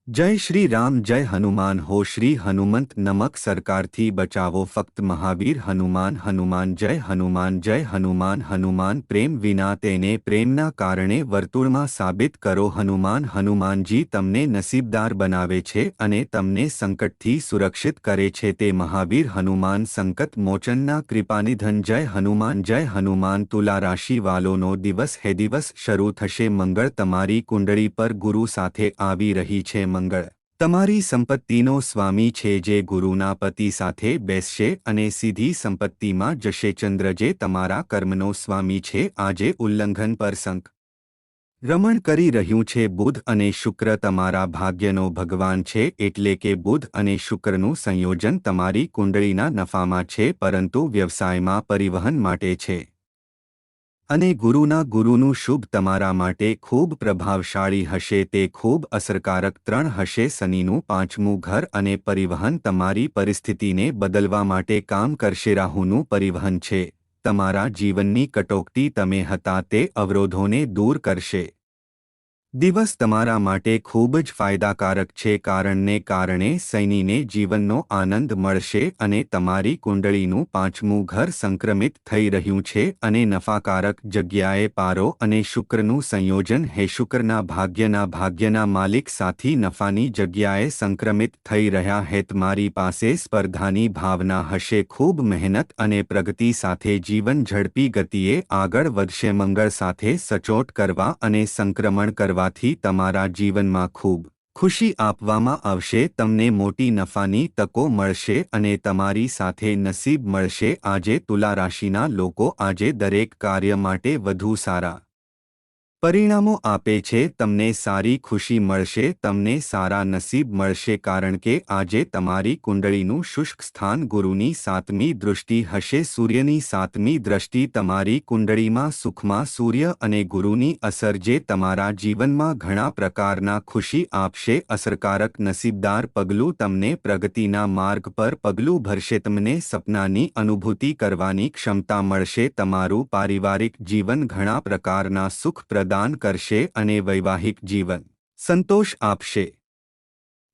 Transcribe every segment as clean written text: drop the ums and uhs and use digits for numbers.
जय श्री राम जय हनुमान हो श्री हनुमंत नमक सरकार थी बचावो फक्त महावीर हनुमान हनुमान जय हनुमान हनुमान प्रेम विना तेने प्रेमना कारणे वर्तुळમાં साबित करो हनुमान हनुमानजी तमने नसीबदार बनावे छे अने तमने संकटथी सुरक्षित करे छे ते महावीर हनुमान संकट मोचनना कृपानिधन जय हनुमान तुला राशि वालोनो दिवस हे दिवस शरू थशे मंगळ तमारी कुंडળી पर गुरु साथे आवी रही छे मंगळ तमारी संपत्तिनो स्वामी छे जे गुरुना पति साथे बेसशे अने सीधी संपत्तिमां जशे चंद्र जे तमारा कर्मनो स्वामी छे आजे उल्लंघन पर संक रमण करी रह्યું છે બુધ અને શુક્ર તમારા ભાગ્યનો ભગવાન છે એટલે કે બુધ અને શુક્રનું સંયોજન તમારી કુંડળીના નફામાં છે પરંતુ વ્યવસાયમાં પરિવહન માટે છે અને ગુરુનું શુભ તમારા માટે ખૂબ પ્રભાવશાળી હશે તે ખૂબ અસરકારક 3 હશે શનિનું 5મું ઘર અને પરિવહન તમારી પરિસ્થિતિને બદલવા માટે કામ કરશે રાહુનું પરિવહન છે તમારા જીવનની કટોકટી તમે હતા તે અવરોધોને દૂર કરશે દિવસ તમારા માટે ખૂબ જ ફાયદાકારક છે કારણને કારણે શનિને જીવનનો આનંદ મળશે અને તમારી કુંડળીનું 5મું ઘર સંક્રમિત થઈ રહ્યું છે અને નફાકારક જગ્યાએ પારો અને શુક્રનું સંયોજન હે શુક્રના ભાગ્યના માલિક સાથી નફાની જગ્યાએ સંક્રમિત થઈ રહ્યા હે તમારી પાસે સ્પર્ધાની ભાવના હશે ખૂબ મહેનત અને પ્રગતિ સાથે જીવન ઝડપી ગતિએ આગળ વધશે મંગળ સાથે સચોટ કરવા અને સંક્રમણ કરવા થી તમારા જીવનમાં ખૂબ ખુશી આપવામાં આવશે તમને મોટી નફાની તકો મળશે અને તમારી સાથે નસીબ મળશે આજે તુલા રાશિના લોકો આજે દરેક કાર્ય માટે વધુ સારા પરિણામો આપે છે તમને સારી ખુશી મળશે તમને સારા નસીબ મળશે કારણ કે આજે તમારી કુંડળીનું શુષ્ક સ્થાન ગુરુની 7મી દૃષ્ટિ હશે સૂર્યની 7મી દૃષ્ટિ તમારી કુંડળીમાં સુખમાં સૂર્ય અને ગુરુની અસર જે તમારા જીવનમાં ઘણા પ્રકારના ખુશી આપશે અસરકારક નસીબદાર પગલું તમને પ્રગતિના માર્ગ પર પગલું ભરશે તમને સપનાની અનુભૂતિ કરવાની ક્ષમતા મળશે તમારું પારિવારિક જીવન ઘણા પ્રકારના સુખ પ્રદાન કરશે અને વૈવાહિક જીવન સંતોષ આપશે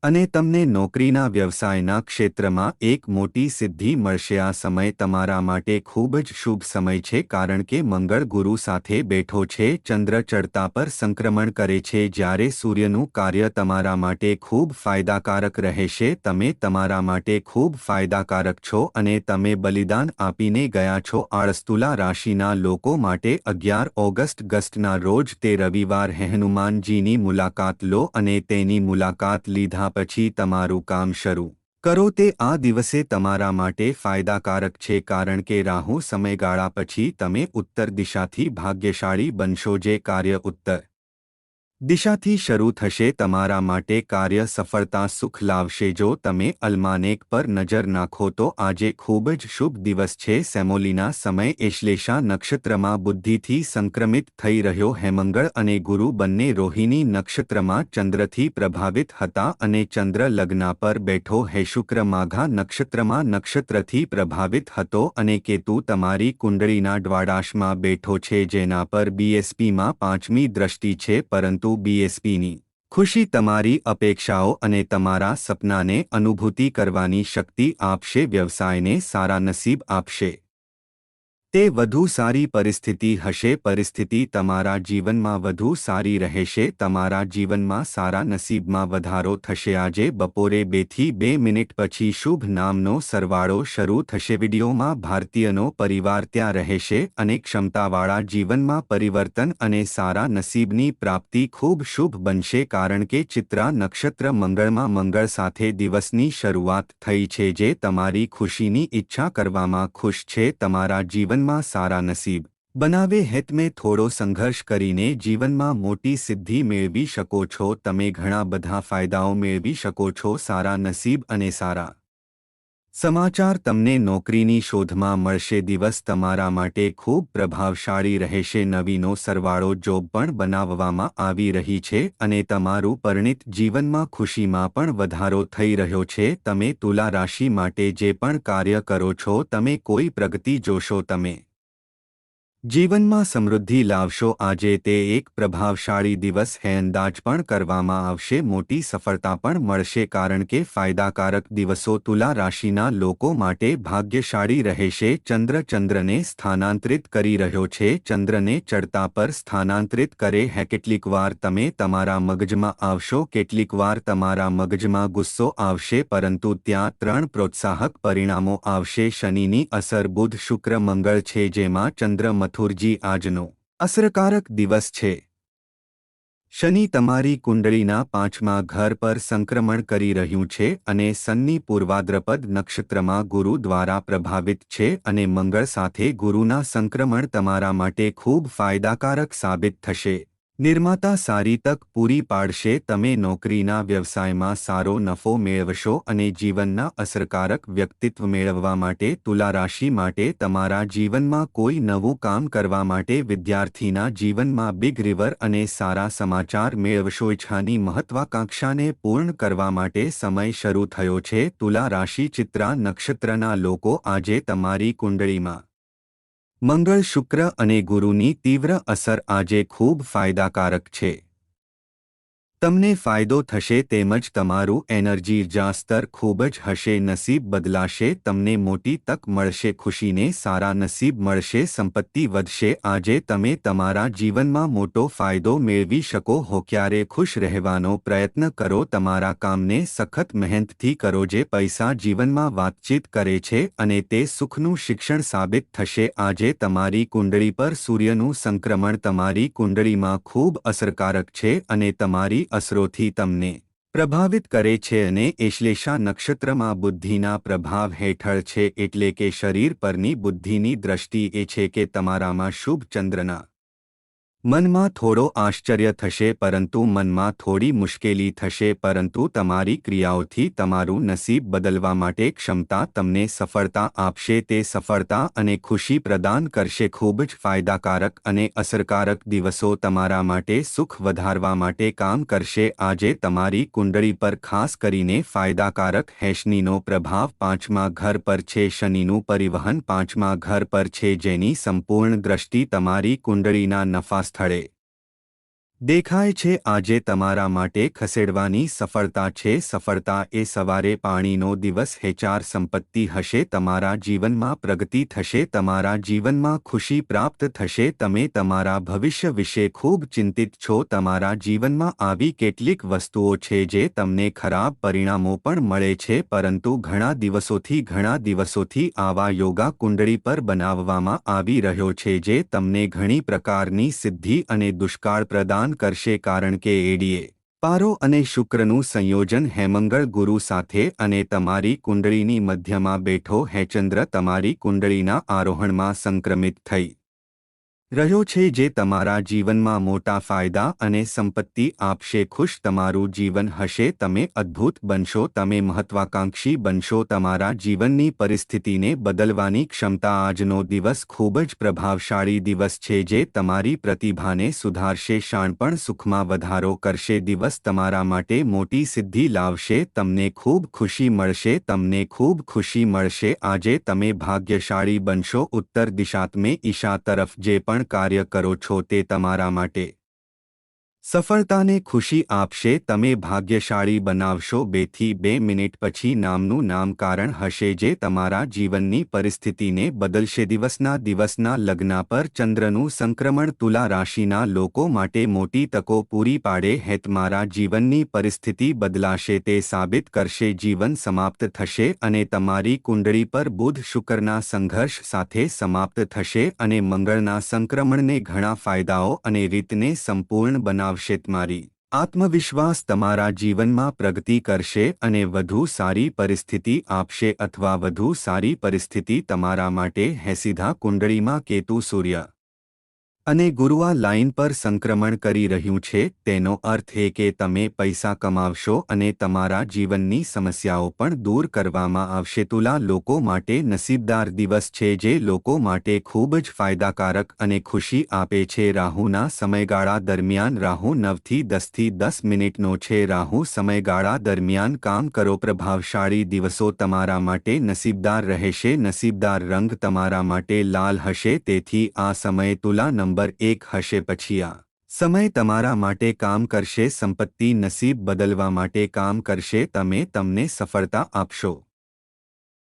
અને તમને નોકરીના વ્યવસાયના ક્ષેત્રમાં એક મોટી સિદ્ધિ મળશે આ સમય તમારા માટે ખૂબ જ શુભ સમય છે કારણ કે મંગળ ગુરુ સાથે બેઠો છે ચંદ્ર ચડતા પર સંક્રમણ કરે છે જ્યારે સૂર્યનું કાર્ય તમારા માટે ખૂબ ફાયદાકારક રહેશે તમે તમારા માટે ખૂબ ફાયદાકારક છો અને તમે બલિદાન આપીને ગયા છો આળસતુલા રાશિના લોકો માટે 11 ઓગસ્ટના રોજ તે રવિવાર હનુમાનજીની મુલાકાત લો અને તેની મુલાકાત લીધા પછી તમારું કામ શરૂ કરો તે આ દિવસે તમારા માટે ફાયદાકારક છે કારણ કે રાહુ સમયગાળા પછી તમે ઉત્તર દિશાથી ભાગ્યશાળી બનશો જે કાર્ય ઉત્તર દિશાથી શરૂ થશે તમારા માટે કાર્ય સફળતા સુખ લાવશે જો તમે અલ્માનેક પર નજર નાખો તો આજે ખૂબ જ શુભ દિવસ છે સેમોલીના સમય એશ્લેષા નક્ષત્રમાં બુદ્ધિથી સંક્રમિત થઈ રહ્યો હેમંગળ અને ગુરુ બંને રોહિણી નક્ષત્રમાં ચંદ્રથી પ્રભાવિત હતા અને ચંદ્ર લગ્ન પર બેઠો હે શુક્ર માઘા નક્ષત્રમાં નક્ષત્રથી પ્રભાવિત હતો અને કેતુ તમારી કુંડળીના દ્વાડાશમાં બેઠો છે જેના પર બીએસપીમાં 5મી દ્રષ્ટિ છે પરંતુ બીએસપીની ખુશી તમારી અપેક્ષાઓ અને તમારા સપનાને અનુભૂતિ કરવાની શક્તિ આપશે વ્યવસાયને સારા નસીબ આપશે તે વધુ સારી પરિસ્થિતિ હશે પરિસ્થિતિ તમારા જીવનમાં વધુ સારી રહેશે તમારા જીવનમાં સારા નસીબમાં વધારો થશે આજે બપોરે 2 થી 2 મિનિટ પછી શુભ નામનો સરવાળો શરૂ થશે વિડીયોમાં ભારતીયનો પરિવાર ત્યાં રહેશે અને ક્ષમતાવાળા જીવનમાં પરિવર્તન અને સારા નસીબની પ્રાપ્તિ ખૂબ શુભ બનશે કારણ કે ચિત્રા નક્ષત્ર મંગળમાં મંગળ સાથે દિવસની શરૂઆત થઈ છે જે તમારી ખુશીની ઈચ્છા કરવામાં ખુશ છે તમારા જીવનમાં સારા નસીબ બનાવે હેતમે થોડો સંઘર્ષ કરીને જીવનમાં મોટી સિદ્ધિ મેળવી શકો છો તમે ઘણા બધા ફાયદાઓ મેળવી શકો છો સારા નસીબ અને સારા સમાચાર તમને નોકરીની શોધમાં મળશે દિવસ તમારા માટે ખૂબ પ્રભાવશાળી રહેશે નવીનો સરવાળો જોબ પણ બનાવવામાં આવી રહી છે અને તમારું પરિણીત જીવનમાં ખુશીમાં પણ વધારો થઈ રહ્યો છે તમે તુલા રાશિ માટે જે પણ કાર્ય કરો છો તમે કોઈ પ્રગતિ જોશો તમે જીવનમાં સમૃદ્ધિ લાવશો। આજે તે એક પ્રભાવશાળી દિવસ હે। અંદાજ પણ કરવામાં આવશે, મોટી સફળતા પણ મળશે, કારણ કે ફાયદાકારક દિવસો તુલા રાશિના લોકો માટે ભાગ્યશાળી રહેશે। ચંદ્રને સ્થાનાંતરિત કરી રહ્યો છે। ચંદ્રને ચડતા પર સ્થાનાંતરિત કરે હે। કેટલીકવાર તમે તમારા મગજમાં આવશો, કેટલીકવાર તમારા મગજમાં ગુસ્સો આવશે, પરંતુ ત્યાં 3 પ્રોત્સાહક પરિણામો આવશે। શનિની અસર બુધ શુક્ર મંગળ છે, જેમાં ચંદ્ર મથુરજી આજનો અસરકારક દિવસ છે। શનિ તમારી કુંડળીના 5મા ઘર પર સંક્રમણ કરી રહ્યું છે અને શનિ પૂર્વાદ્રપદ નક્ષત્રમાં ગુરુ દ્વારા પ્રભાવિત છે, અને મંગળ સાથે ગુરુના સંક્રમણ તમારા માટે ખૂબ ફાયદાકારક સાબિત થશે। નિર્માતા સારી તક પૂરી પાડશે। તમે નોકરીના વ્યવસાયમાં સારો નફો મેળવશો અને જીવનના અસરકારક વ્યક્તિત્વ મેળવવા માટે તુલા રાશિ માટે તમારા જીવનમાં કોઈ નવું કામ કરવા માટે વિદ્યાર્થીના જીવનમાં બિગ રિવર અને સારા સમાચાર મેળવશો। ઈચ્છાની મહત્વાકાંક્ષાને પૂર્ણ કરવા માટે સમય શરૂ થયો છે। તુલા રાશિ ચિત્રા નક્ષત્રના લોકો, આજે તમારી કુંડળીમાં મંગળ શુક્ર અને ગુરુની તીવ્ર અસર આજે ખૂબ ફાયદાકારક છે। તમને ફાયદો થશે, તેમજ તમારું એનર્જી સ્તર ખૂબ જ હશે। નસીબ બદલાશે, તમને મોટી તક મળશે, ખુશીને સારા નસીબ મળશે, સંપત્તિ વધશે। આજે તમે તમારા જીવનમાં મોટો ફાયદો મેળવી શકો હો। ક્યારે ખુશ રહેવાનો પ્રયત્ન કરો, તમારા કામને સખત મહેનતથી કરો, જે પૈસા જીવનમાં વાતચીત કરે છે અને તે સુખનું શિક્ષણ સાબિત થશે। આજે તમારી કુંડળી પર સૂર્યનું સંક્રમણ તમારી કુંડળીમાં ખૂબ અસરકારક છે અને તમારી અસરોથી તમને પ્રભાવિત કરે છે, અને એશ્લેષા નક્ષત્રમાં બુદ્ધિના પ્રભાવ હેઠળ છે, એટલે કે શરીર પરની બુદ્ધિની દ્રષ્ટિ એ છે કે તમારામાં શુભ ચંદ્રના મનમાં થોડો આશ્ચર્ય થશે, પરંતુ મનમાં થોડી મુશ્કેલી થશે, પરંતુ તમારી ક્રિયાઓથી તમારું નસીબ બદલવા માટે ક્ષમતા તમને સફળતા આપશે। તે સફળતા અને ખુશી પ્રદાન કરશે। ખૂબ જ ફાયદાકારક અને અસરકારક દિવસો તમારા માટે સુખ વધારવા માટે કામ કરશે। આજે તમારી કુંડળી પર ખાસ કરીને ફાયદાકારક શનિનો પ્રભાવ 5મા ઘર પર છે। શનિનું પરિવહન 5મા ઘર પર છે, જેની સંપૂર્ણ દ્રષ્ટિ તમારી કુંડળીના નફા સ્થળે દેખાય છે। આજે તમારા માટે ખસેડવાની સફળતા છે। સફળતા એ સવારે પાણીનો દિવસ હે। 4 સંપત્તિ હશે, તમારા જીવનમાં પ્રગતિ થશે, તમારા જીવનમાં ખુશી પ્રાપ્ત થશે। તમે તમારા ભવિષ્ય વિશે ખૂબ ચિંતિત છો। તમારા જીવનમાં આવી કેટલીક વસ્તુઓ છે જે તમને ખરાબ પરિણામો પણ મળે છે, પરંતુ ઘણા દિવસોથી આવા યોગા કુંડળી પર બનાવવામાં આવી રહ્યો છે જે તમને ઘણી પ્રકારની સિદ્ધિ અને દુષ્કાળ પ્રદાન કરશે, કારણ કે એડીએ પારો અને શુક્રનું સંયોજન હે મંગળ ગુરુ સાથે, અને તમારી કુંડળીની મધ્યમાં બેઠો હે ચંદ્ર તમારી કુંડળીના આરોહણમાં સંક્રમિત થઈ રહ્યો છે, જે તમારા જીવનમાં મોટા ફાયદા અને સંપત્તિ આપશે। ખુશ તમારું જીવન હશે, તમે અદ્ભુત બનશો, તમે મહત્વાકાંક્ષી બનશો, તમારા જીવનની પરિસ્થિતિને બદલવાની ક્ષમતા। આજનો દિવસ ખૂબ જ પ્રભાવશાળી દિવસ છે, જે તમારી પ્રતિભાને સુધારશે, શાણપણ સુખમાં વધારો કરશે। દિવસ તમારા માટે મોટી સિદ્ધિ લાવશે, તમને ખૂબ ખુશી મળશે, તમને ખૂબ ખુશી મળશે। આજે તમે ભાગ્યશાળી બનશો। ઉત્તર દિશાત્મે ઈશા તરફ જે પણ કાર્ય કરો છો તે તમારા માટે સફળતાને ખુશી આપશે, તમે ભાગ્યશાળી બનાવશો। 2 થી 2 મિનિટ પછી નામનું નામકરણ હશે, જે તમારા જીવનની પરિસ્થિતિને બદલશે। દિવસના લગ્ન પર ચંદ્રનું સંક્રમણ તુલા રાશિના લોકો માટે મોટી તકો પૂરી પાડે હે। તમારા જીવનની પરિસ્થિતિ બદલાશે, તે સાબિત કરશે જીવન સમાપ્ત થશે, અને તમારી કુંડળી પર બુધ શુક્રના સંઘર્ષ સાથે સમાપ્ત થશે, અને મંગળના સંક્રમણને ઘણા ફાયદાઓ અને રીતને સંપૂર્ણ બનાવશે। તમારી આત્મવિશ્વાસ તમારા જીવનમાં પ્રગતિ કરશે અને વધુ સારી પરિસ્થિતિ આપશે, અથવા વધુ સારી પરિસ્થિતિ તમારા માટે હે। સીધા કુંડળીમાં કેતુ સૂર્ય અને ગુરુ આ લાઇન પર સંક્રમણ કરી રહ્યું છે, તેનો અર્થ એ કે તમે પૈસા કમાવશો અને તમારા જીવનની સમસ્યાઓ પણ દૂર કરવામાં આવશે. તુલા લોકો માટે નસીબદાર દિવસ છે, જે લોકો માટે ખૂબ જ ફાયદાકારક અને ખુશી આપે છે. રાહુના સમયગાળા દરમિયાન રાહુ 9 થી 10 મિનિટનો છે. રાહુ સમયગાળા દરમિયાન કામ કરો. પ્રભાવશાળી દિવસો તમારા માટે નસીબદાર રહેશે. નસીબદાર રંગ તમારા માટે લાલ હશે, તેથી આ સમયે તુલા નંબર 1 હશે. પછી આ સમય તમારા માટે કામ કરશે. સંપત્તિ નસીબ બદલવા માટે કામ કરશે. તમને સફળતા આપશો.